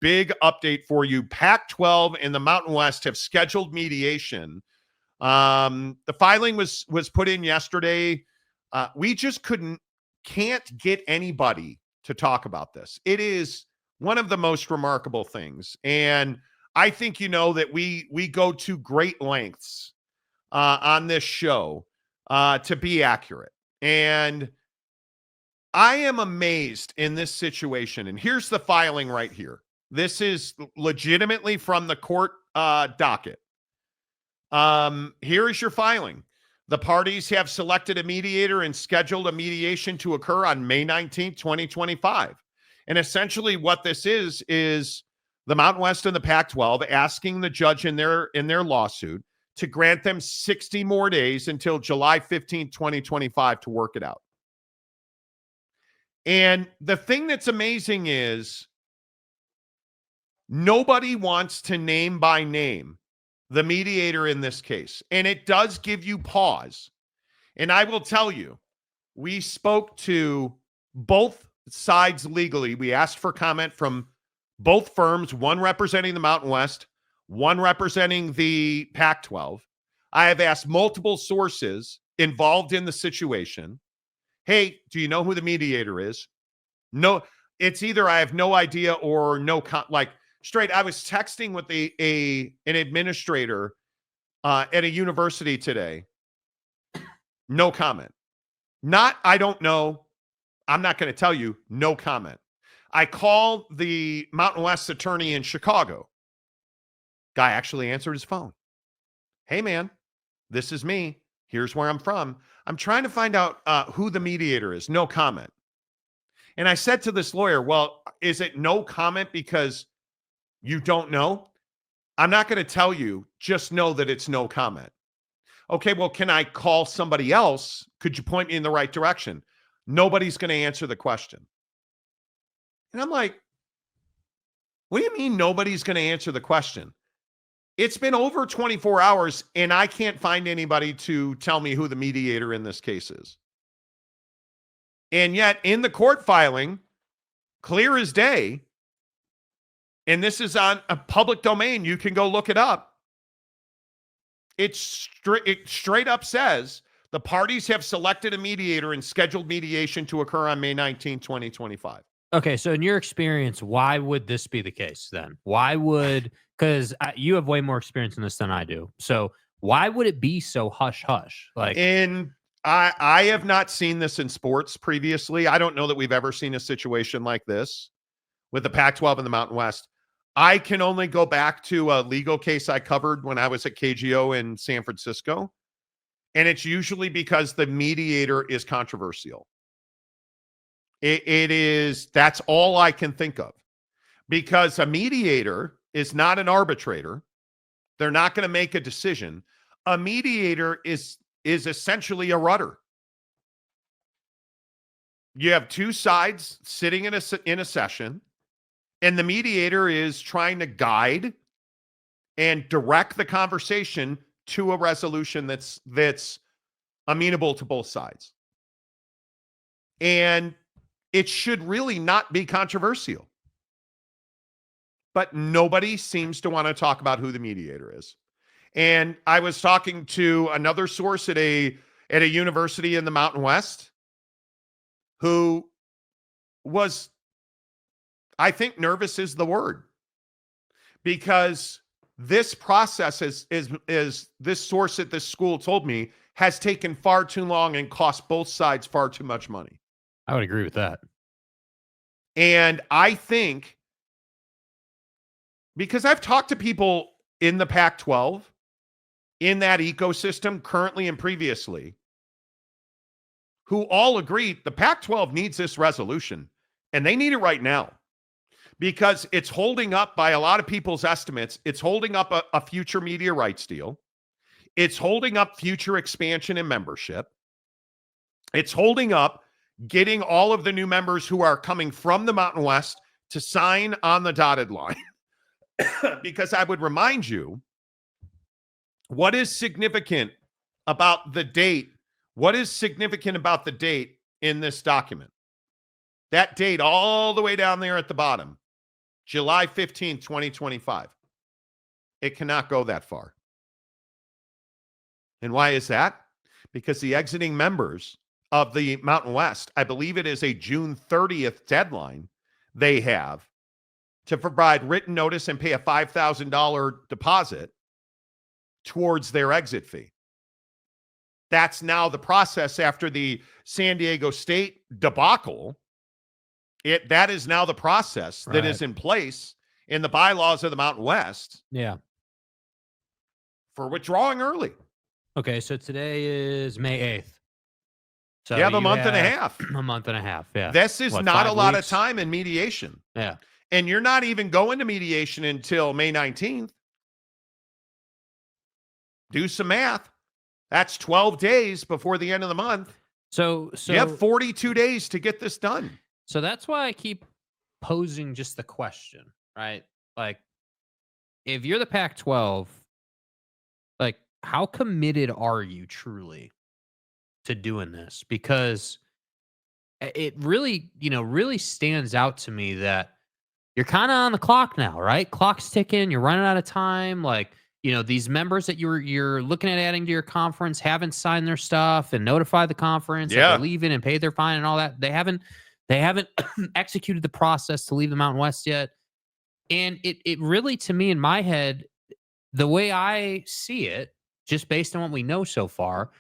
big update for you. Pac-12 and the Mountain West have scheduled mediation. The filing was put in yesterday. We just can't get anybody to talk about this. It is one of the most remarkable things. And I think you know that we go to great lengths on this show to be accurate. And I am amazed in this situation. And here's the filing right here. This is legitimately from the court docket. Here is your filing. The parties have selected a mediator and scheduled a mediation to occur on May 19th, 2025. And essentially what this is the Mountain West and the Pac-12 asking the judge in their lawsuit to grant them 60 more days until July 15th, 2025 to work it out. And the thing that's amazing is nobody wants to name by name the mediator in this case. And it does give you pause. And I will tell you, we spoke to both sides legally. We asked for comment from both firms, one representing the Mountain West, one representing the Pac-12. I have asked multiple sources involved in the situation, hey, do you know who the mediator is? No, it's either I have no idea or no, straight. I was texting with an administrator at a university today. No comment. Not, I don't know. I'm not going to tell you. No comment. I called the Mountain West attorney in Chicago. Guy actually answered his phone. Hey, man, this is me. Here's where I'm from. I'm trying to find out who the mediator is. No comment. And I said to this lawyer, well, is it no comment because you don't know? I'm not going to tell you. Just know that it's no comment. Okay, well, can I call somebody else? Could you point me in the right direction? Nobody's going to answer the question. And I'm like, what do you mean nobody's going to answer the question? It's been over 24 hours and I can't find anybody to tell me who the mediator in this case is. And yet in the court filing, clear as day, and this is on a public domain, you can go look it up. It straight up says the parties have selected a mediator and scheduled mediation to occur on May 19, 2025. Okay, so in your experience, why would this be the case then? Why would, because you have way more experience in this than I do. So why would it be so hush-hush? And I have not seen this in sports previously. I don't know that we've ever seen a situation like this with the Pac-12 and the Mountain West. I can only go back to a legal case I covered when I was at KGO in San Francisco. And it's usually because the mediator is controversial. It is, that's all I can think of. Because a mediator is not an arbitrator. They're not going to make a decision. A mediator is essentially a rudder. You have two sides sitting in a session, and the mediator is trying to guide and direct the conversation to a resolution that's amenable to both sides. And it should really not be controversial. But nobody seems to want to talk about who the mediator is. And I was talking to another source at a university in the Mountain West who was, I think nervous is the word, because this process is this source at this school told me has taken far too long and cost both sides far too much money. I would agree with that. And I think, because I've talked to people in the Pac-12, in that ecosystem currently and previously, who all agree the Pac-12 needs this resolution, and they need it right now, because it's holding up, by a lot of people's estimates, it's holding up a future media rights deal. It's holding up future expansion and membership. It's holding up getting all of the new members who are coming from the Mountain West to sign on the dotted line. Because I would remind you, what is significant about the date? What is significant about the date in this document? That date all the way down there at the bottom, July 15th, 2025. It cannot go that far. And why is that? Because the exiting members of the Mountain West, I believe it is a June 30th deadline they have to provide written notice and pay a $5,000 deposit towards their exit fee. That's now the process after the San Diego State debacle. That is now the process that is in place in the bylaws of the Mountain West. Yeah. For withdrawing early. Okay, so today is May 8th. So you have a month and a half. A month and a half, yeah. This is not a lot of weeks? time in mediation. Yeah. And you're not even going to mediation until May 19th. Do some math. That's 12 days before the end of the month. So you have 42 days to get this done. So that's why I keep posing just the question, right? Like, if you're the Pac-12, like, how committed are you truly to doing this? Because it really, really stands out to me that you're kind of on the clock now, right? Clock's ticking. You're running out of time. Like, these members that you're looking at adding to your conference haven't signed their stuff and notified the conference that they're leaving and paid their fine and all that. They haven't executed the process to leave the Mountain West yet. And it really, to me, in my head, the way I see it, just based on what we know so far,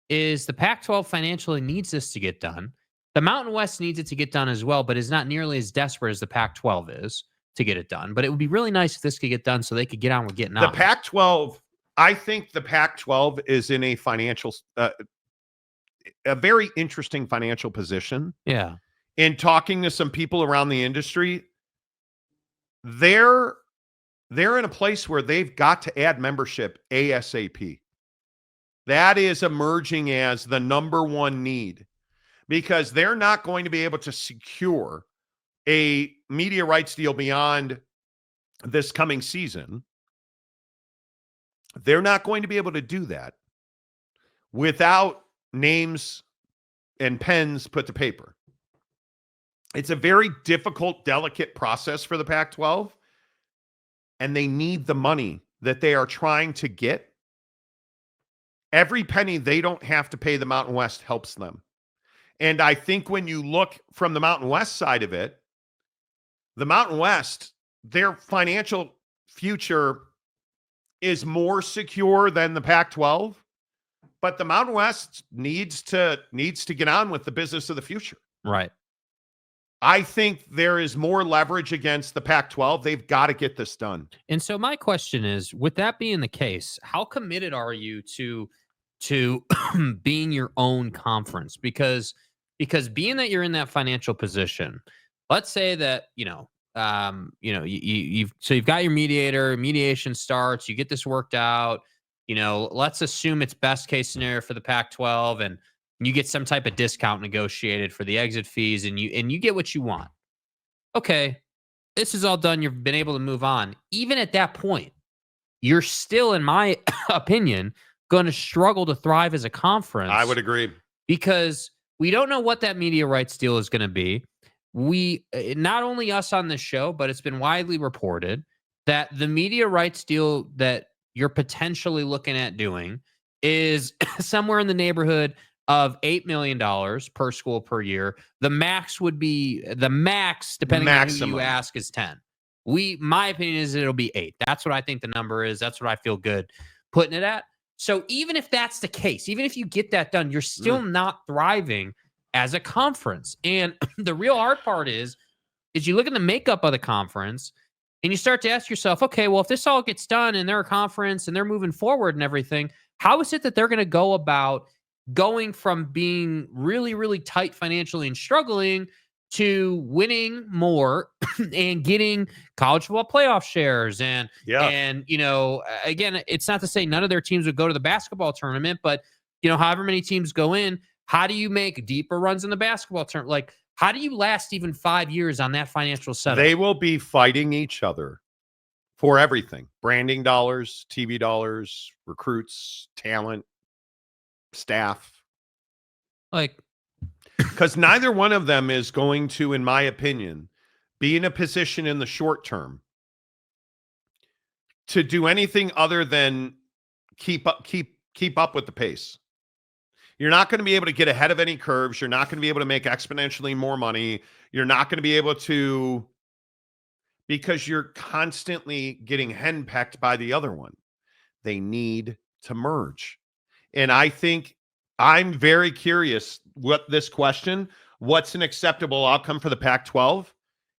is the Pac-12 financially needs this to get done. The Mountain West needs it to get done as well, but is not nearly as desperate as the Pac-12 is to get it done. But it would be really nice if this could get done so they could get on with getting on. The Pac-12, I think the Pac-12 is in a financial, a very interesting financial position. Yeah. In talking to some people around the industry, they're in a place where they've got to add membership ASAP. That is emerging as the number one need because they're not going to be able to secure a media rights deal beyond this coming season. They're not going to be able to do that without names and pens put to paper. It's a very difficult, delicate process for the Pac-12, and they need the money that they are trying to get. Every penny they don't have to pay the Mountain West helps them. And I think when you look from the Mountain West side of it, the Mountain West, their financial future is more secure than the Pac-12, but the Mountain West needs to get on with the business of the future. Right. I think there is more leverage against the Pac-12. They've got to get this done. And so my question is, with that being the case, how committed are you to being your own conference? Because being that you're in that financial position, let's say that, you've got your mediation starts, you get this worked out, let's assume it's best case scenario for the Pac-12 and you get some type of discount negotiated for the exit fees and you get what you want. Okay, this is all done. You've been able to move on. Even at that point, you're still, in my opinion, going to struggle to thrive as a conference. I would agree. Because we don't know what that media rights deal is going to be. We, not only us on this show, but it's been widely reported that the media rights deal that you're potentially looking at doing is somewhere in the neighborhood of $8 million per school per year. The max, depending on who you ask, is 10. My opinion is it'll be 8. That's what I think the number is. That's what I feel good putting it at. So even if that's the case, even if you get that done, you're still not thriving as a conference. And the real hard part is you look at the makeup of the conference and you start to ask yourself, okay, well, if this all gets done and they're a conference and they're moving forward and everything, how is it that they're going to go about going from being really, really tight financially and struggling to winning more and getting college football playoff shares? And again, it's not to say none of their teams would go to the basketball tournament, but however many teams go in, how do you make deeper runs in the basketball tournament? Like, how do you last even 5 years on that financial setup? They will be fighting each other for everything: branding dollars, TV dollars, recruits, talent, staff. Like, because neither one of them is going to, in my opinion, be in a position in the short term to do anything other than keep up with the pace. You're not going to be able to get ahead of any curves. You're not going to be able to make exponentially more money. You're not going to be able to, because you're constantly getting henpecked by the other one. They need to merge. And I think I'm very curious what this question, what's an acceptable outcome for the Pac-12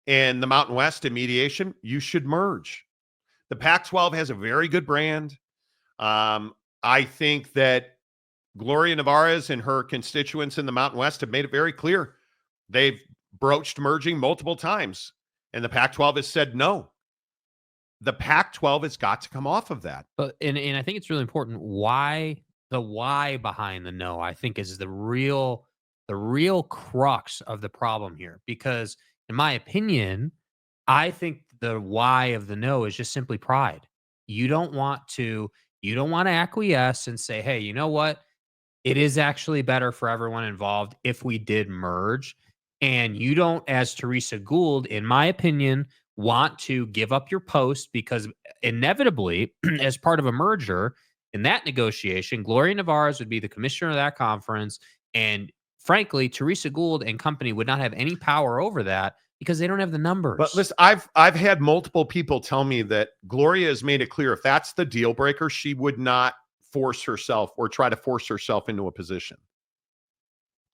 and the Mountain West in mediation? You should merge. The Pac-12 has a very good brand. I think that Gloria Nevarez and her constituents in the Mountain West have made it very clear. They've broached merging multiple times, and the Pac-12 has said no. The Pac-12 has got to come off of that. But and I think it's really important the why behind the no, I think is the real crux of the problem here. Because in my opinion, I think the why of the no is just simply pride. You don't want to acquiesce and say, "Hey, you know what? It is actually better for everyone involved if we did merge." And you don't, as Teresa Gould, in my opinion, want to give up your post because inevitably, as part of a merger in that negotiation, Gloria Nevarez would be the commissioner of that conference. And frankly, Teresa Gould and company would not have any power over that because they don't have the numbers. But listen, I've had multiple people tell me that Gloria has made it clear if that's the deal breaker, she would not force herself or try to force herself into a position.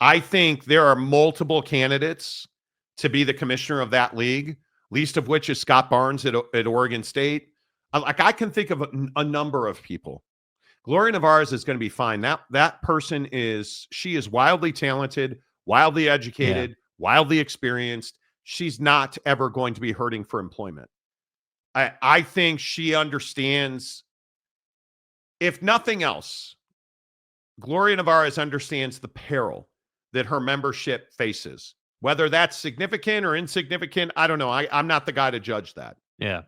I think there are multiple candidates to be the commissioner of that league, least of which is Scott Barnes at Oregon State. I can think of a number of people. Gloria Nevarez is going to be fine. That person she is wildly talented, wildly educated, wildly experienced. She's not ever going to be hurting for employment. I think she understands, if nothing else, Gloria Nevarez understands the peril that her membership faces. Whether that's significant or insignificant, I don't know. I'm not the guy to judge that. Yeah.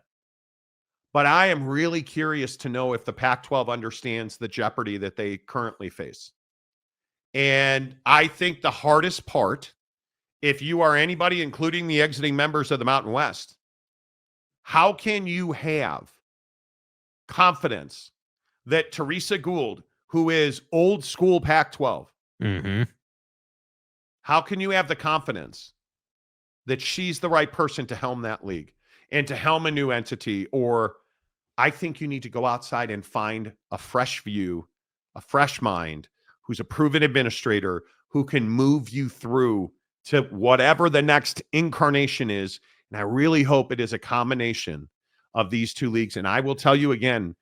But I am really curious to know if the Pac-12 understands the jeopardy that they currently face. And I think the hardest part, if you are anybody, including the exiting members of the Mountain West, how can you have confidence that Teresa Gould, who is old school Pac-12, how can you have the confidence that she's the right person to helm that league and to helm a new entity? Or I think you need to go outside and find a fresh view, a fresh mind, who's a proven administrator, who can move you through to whatever the next incarnation is. And I really hope it is a combination of these two leagues. And I will tell you again,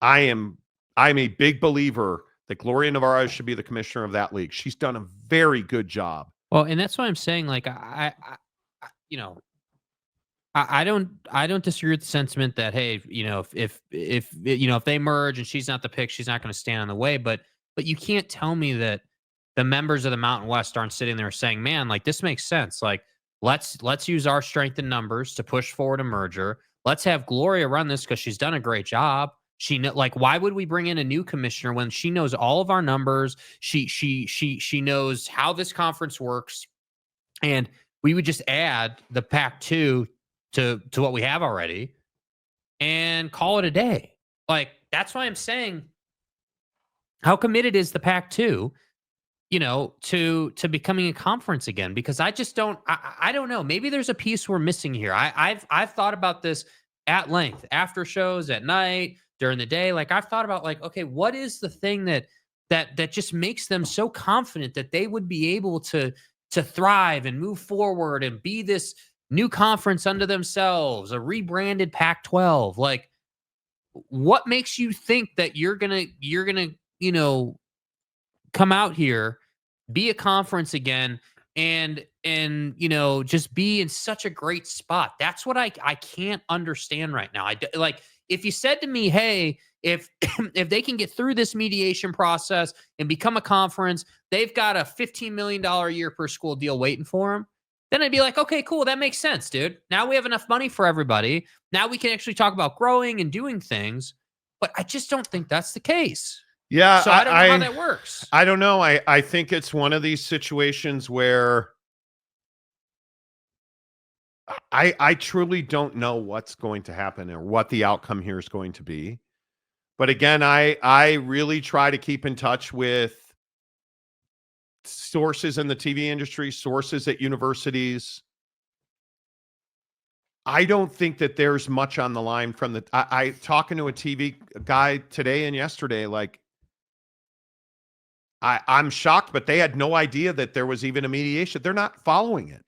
I'm a big believer that Gloria Nevarez should be the commissioner of that league. She's done a very good job. Well, and that's why I'm saying, like, I don't disagree with the sentiment that, hey, if they merge and she's not the pick, she's not going to stand in the way. But you can't tell me that the members of the Mountain West aren't sitting there saying, man, like, this makes sense. Like, let's use our strength in numbers to push forward a merger. Let's have Gloria run this because she's done a great job. Why would we bring in a new commissioner when she knows all of our numbers? She knows how this conference works, and we would just add the Pac-2 to what we have already and call it a day. Like, that's why I'm saying, how committed is the Pac-2, to becoming a conference again? Because I just don't. I don't know. Maybe there's a piece we're missing here. I've thought about this at length, after shows, at night, during the day. Like, I've thought about, like, okay, what is the thing that just makes them so confident that they would be able to thrive and move forward and be this new conference unto themselves, a rebranded Pac-12? Like, what makes you think that you're gonna come out here, be a conference again, and just be in such a great spot? That's what I can't understand right now. Like, if you said to me, hey, if if they can get through this mediation process and become a conference, they've got a $15 million a year per school deal waiting for them, then I'd be like, okay, cool, that makes sense, dude. Now we have enough money for everybody. Now we can actually talk about growing and doing things. But I just don't think that's the case. Yeah, so I don't know how that works. I don't know. I think it's one of these situations where I truly don't know what's going to happen or what the outcome here is going to be. But again, I really try to keep in touch with sources in the TV industry, sources at universities. I don't think that there's much on the line from the I talking to a TV guy today and yesterday, like I'm shocked, but they had no idea that there was even a mediation. They're not following it.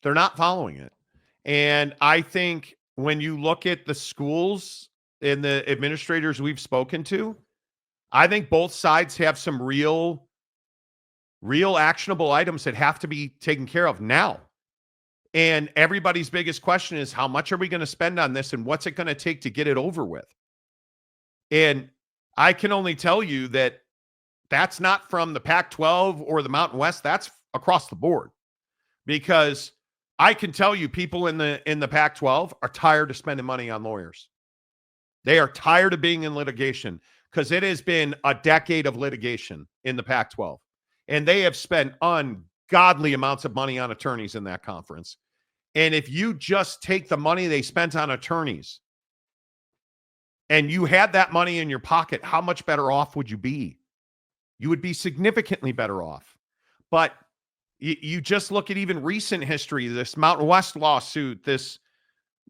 They're not following it. And I think when you look at the schools and the administrators we've spoken to, I think both sides have some real actionable items that have to be taken care of now. And everybody's biggest question is, how much are we going to spend on this and what's it going to take to get it over with? And I can only tell you that that's not from the Pac-12 or the Mountain West. That's across the board, because I can tell you people in the Pac-12 are tired of spending money on lawyers. They are tired of being in litigation because it has been a decade of litigation in the Pac-12. And they have spent ungodly amounts of money on attorneys in that conference. And if you just take the money they spent on attorneys and you had that money in your pocket, how much better off would you be? You would be significantly better off. But you just look at even recent history, this Mountain West lawsuit, this,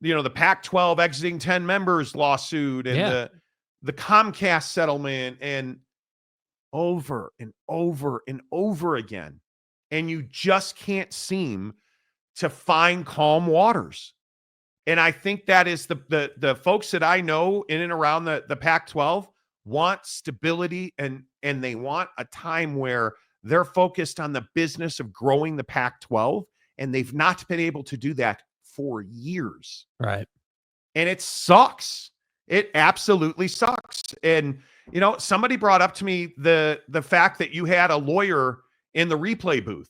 the Pac-12 exiting 10 members lawsuit, and the Comcast settlement, and over and over and over again. And you just can't seem to find calm waters. And I think that is the folks that I know in and around the Pac-12 want stability, and they want a time where they're focused on the business of growing the Pac-12, and they've not been able to do that for years. Right. And it sucks. It absolutely sucks. And, somebody brought up to me the fact that you had a lawyer in the replay booth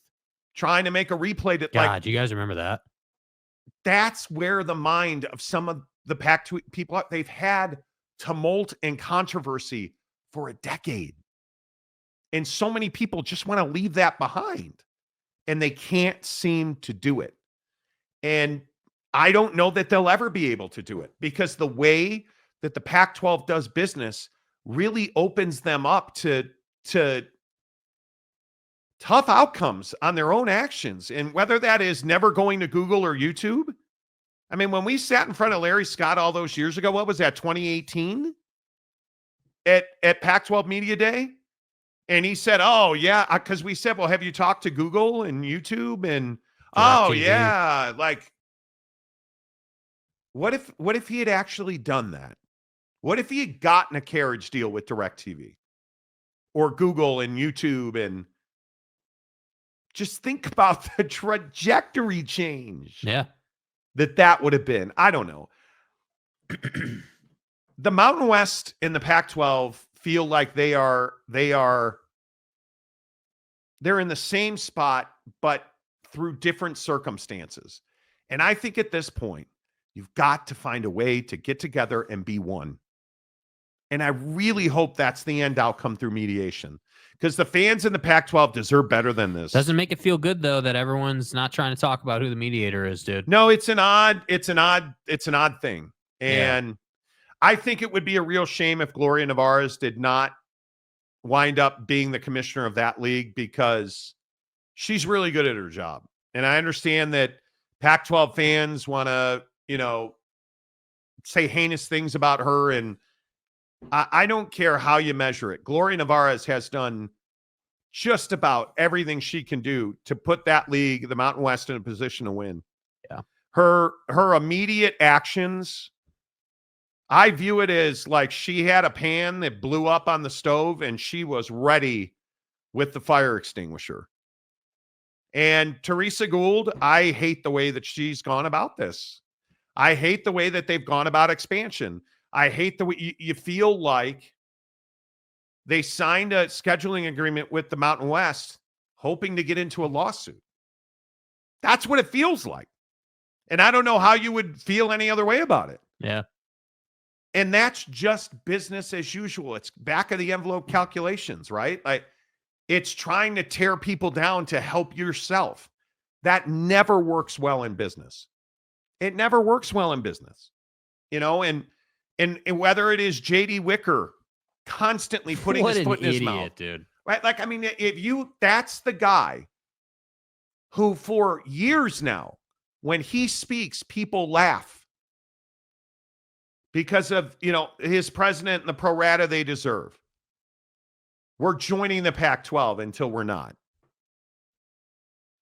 trying to make a replay that, God, do you guys remember that? That's where the mind of some of the Pac-12 people, they've had tumult and controversy for a decade. And so many people just want to leave that behind, and they can't seem to do it. And I don't know that they'll ever be able to do it, because the way that the Pac-12 does business really opens them up to tough outcomes on their own actions. And whether that is never going to Google or YouTube. I mean, when we sat in front of Larry Scott all those years ago, what was that, 2018? At Pac-12 Media Day? And he said, oh, yeah, because we said, well, have you talked to Google and YouTube? And, oh, TV. yeah, like, what if he had actually done that? What if he had gotten a carriage deal with DirecTV or Google and YouTube? And just think about the trajectory change that would have been. I don't know. The Mountain West and the Pac-12 feel like they're in the same spot, but through different circumstances. And I think at this point, you've got to find a way to get together and be one. And I really hope that's the end outcome through mediation, because the fans in the Pac-12 deserve better than this. Doesn't make it feel good, though, that everyone's not trying to talk about who the mediator is, dude. No, it's an odd thing. And I think it would be a real shame if Gloria Navarez did not wind up being the commissioner of that league, because she's really good at her job. And I understand that Pac-12 fans want to, say heinous things about her. And I don't care how you measure it. Gloria Navarez has done just about everything she can do to put that league, the Mountain West, in a position to win. Yeah. Her immediate actions, I view it as like she had a pan that blew up on the stove and she was ready with the fire extinguisher. And Teresa Gould, I hate the way that she's gone about this. I hate the way that they've gone about expansion. I hate the way you feel like they signed a scheduling agreement with the Mountain West hoping to get into a lawsuit. That's what it feels like. And I don't know how you would feel any other way about it. Yeah. And that's just business as usual. It's back of the envelope calculations, right? Like, it's trying to tear people down to help yourself. That never works well in business. It never works well in business. And whether it is JD Wicker constantly putting his foot in his mouth, dude. Right? Like, I mean, that's the guy who for years now, when he speaks, people laugh because of, his president and the pro rata they deserve. We're joining the Pac-12 until we're not.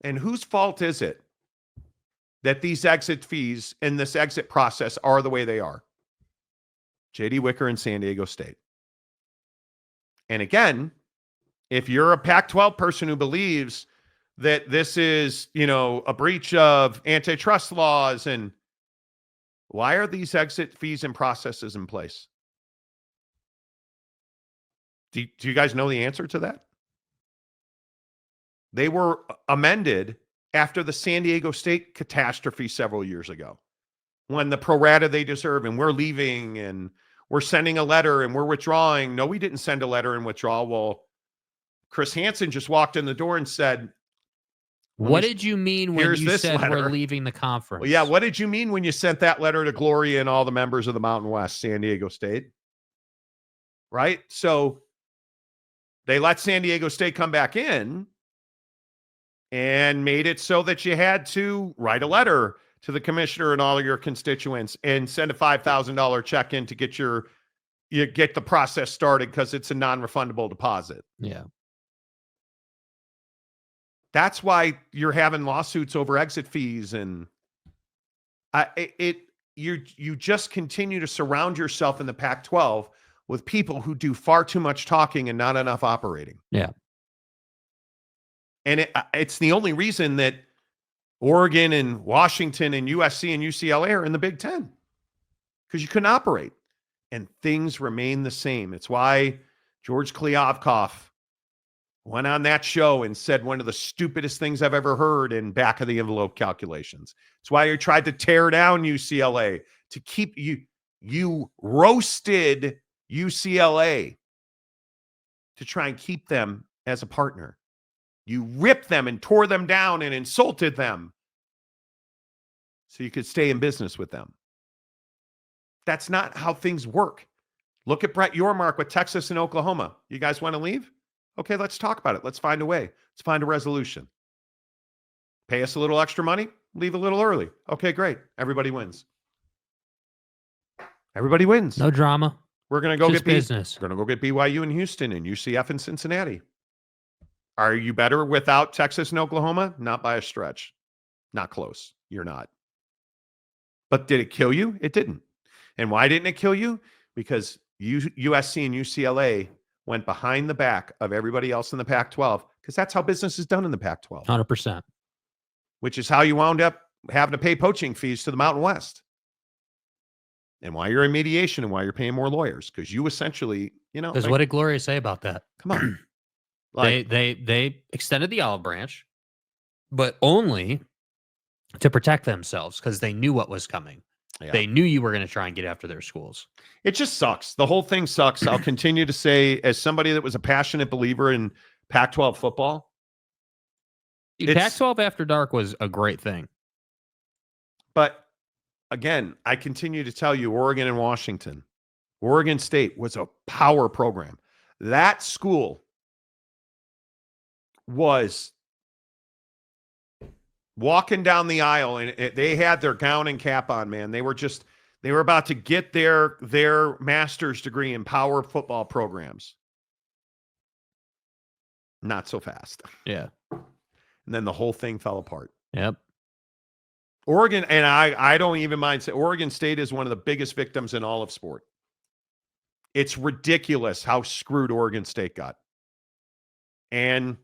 And whose fault is it that these exit fees and this exit process are the way they are? JD Wicker and San Diego State. And again, if you're a Pac-12 person who believes that this is, a breach of antitrust laws, and why are these exit fees and processes in place? Do you guys know the answer to that? They were amended after the San Diego State catastrophe several years ago, when the pro rata they deserve, and we're leaving, and we're sending a letter, and we're withdrawing. No, we didn't send a letter and withdraw. Well, Chris Hansen just walked in the door and said, what did you mean when you said letter. We're leaving the conference? Well, yeah, what did you mean when you sent that letter to Gloria and all the members of the Mountain West, San Diego State? Right? So they let San Diego State come back in and made it so that you had to write a letter to the commissioner and all of your constituents and send a $5,000 check in to get get the process started, because it's a non-refundable deposit. Yeah. That's why you're having lawsuits over exit fees, and you just continue to surround yourself in the Pac-12 with people who do far too much talking and not enough operating. Yeah. And it's the only reason that Oregon and Washington and USC and UCLA are in the Big Ten, because you couldn't operate, and things remain the same. It's why George Kliavkoff went on that show and said one of the stupidest things I've ever heard in back of the envelope calculations. It's why you tried to tear down UCLA to keep you roasted UCLA to try and keep them as a partner. You ripped them and tore them down and insulted them so you could stay in business with them. That's not how things work. Look at Brett Yormark with Texas and Oklahoma. You guys want to leave? Okay, let's talk about it. Let's find a way. Let's find a resolution. Pay us a little extra money, leave a little early. Okay, great. Everybody wins. Everybody wins. No drama. We're going to go get business. We're going to go get BYU in Houston and UCF in Cincinnati. Are you better without Texas and Oklahoma? Not by a stretch. Not close. You're not. But did it kill you? It didn't. And why didn't it kill you? Because USC and UCLA went behind the back of everybody else in the Pac-12, because that's how business is done in the Pac-12. 100%. Which is how you wound up having to pay poaching fees to the Mountain West. And why you're in mediation and why you're paying more lawyers, because you essentially, Because what did Gloria say about that? Come on. They extended the olive branch, but only to protect themselves, because they knew what was coming. Yeah. They knew you were going to try and get after their schools. It just sucks. The whole thing sucks. I'll continue to say, as somebody that was a passionate believer in Pac-12 football. Dude, Pac-12 After Dark was a great thing. But again, I continue to tell you, Oregon and Washington, Oregon State was a power program. That school was walking down the aisle, and they had their gown and cap on, man. They were about to get their master's degree in power football programs. Not so fast. Yeah. And then the whole thing fell apart. Yep. Oregon, and I don't even mind saying, Oregon State is one of the biggest victims in all of sport. It's ridiculous how screwed Oregon State got. And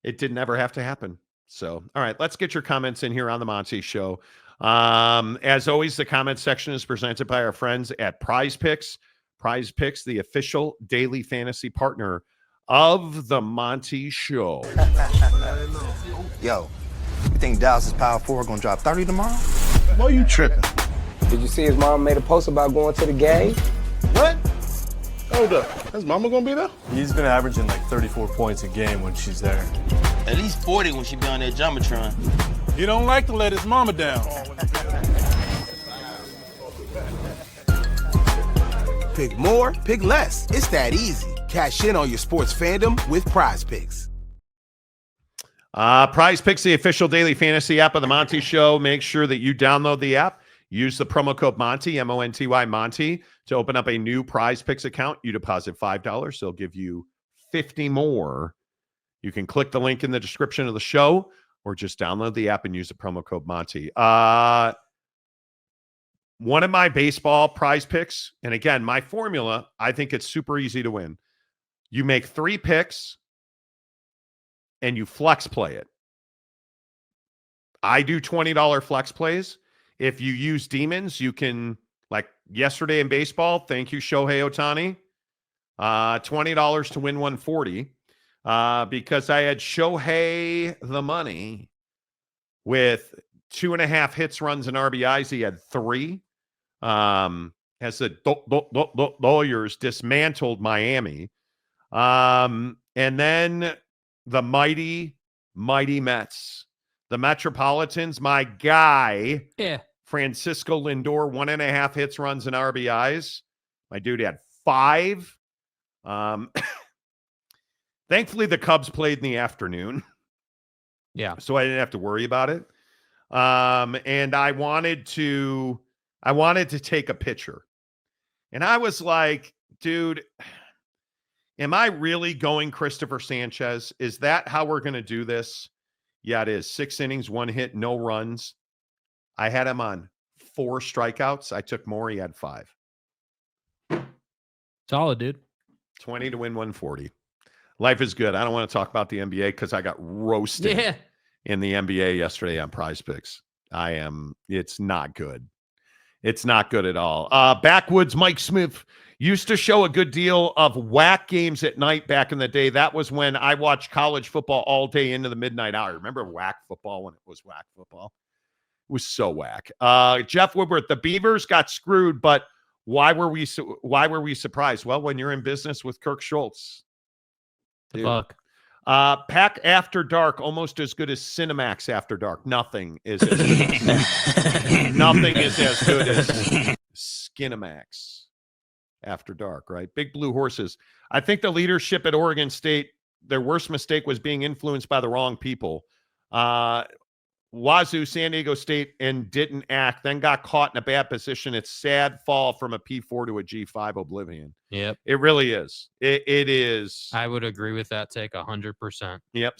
it didn't ever have to happen. So, all right, let's get your comments in here on the Monty Show. As always, the comment section is presented by our friends at Prize Picks. Prize Picks, the official daily fantasy partner of the Monty Show. Yo, you think Dallas' Power 4 gonna drop 30 tomorrow? Why you tripping? Did you see his mom made a post about going to the game? What? Hold up. His mama gonna be there? He's been averaging like 34 points a game when she's there. At least 40 when she be on that Jumbotron. He don't like to let his mama down. Pick more, pick less. It's that easy. Cash in on your sports fandom with Prize Picks. Prize Picks, the official daily fantasy app of the Monty Show. Make sure that you download the app. Use the promo code Monty, M-O-N-T-Y, Monty, to open up a new Prize Picks account. You deposit $5. They'll give you 50 more. You can click the link in the description of the show or just download the app and use the promo code Monty. One of my baseball Prize Picks, and again, my formula, I think it's super easy to win. You make 3 picks and you flex play it. I do $20 flex plays. If you use demons, you can, like yesterday in baseball, thank you, Shohei Ohtani, $20 to win 140 because I had Shohei the money with 2.5 hits, runs, and RBIs. He had 3. As the Lawyers dismantled Miami. And then the mighty Mets. The Metropolitans, my guy, Francisco Lindor, 1.5 hits, runs, and RBIs. My dude had 5. Thankfully, the Cubs played in the afternoon. Yeah. So I didn't have to worry about it. And I wanted to take a picture. And I was like, dude, am I really going Christopher Sanchez? Is that how we're going to do this? Yeah, it is. 6 innings, 1 hit, no runs. I had him on 4 strikeouts. I took more. He had 5. Solid, dude. 20 to win 140. Life is good. I don't want to talk about the NBA because I got roasted in the NBA yesterday on Prize Picks. It's not good. It's not good at all. Backwoods Mike Smith used to show a good deal of whack games at night back in the day. That was when I watched college football all day into the midnight hour. Remember whack football when it was whack football? It was so whack. Jeff Woodward, the Beavers got screwed, but why were we surprised? Well, when you're in business with Kirk Schultz. The fuck. PAC After Dark, almost as good as Cinemax After Dark. Nothing is as good as, nothing is as good as Skinemax After Dark, right? Big Blue Horses. I think the leadership at Oregon State, their worst mistake was being influenced by the wrong people. Wazoo, San Diego State, and didn't act, then got caught in a bad position. It's sad fall from a P4 to a G5 oblivion. Yep. It really is. It is. I would agree with that take 100%. Yep.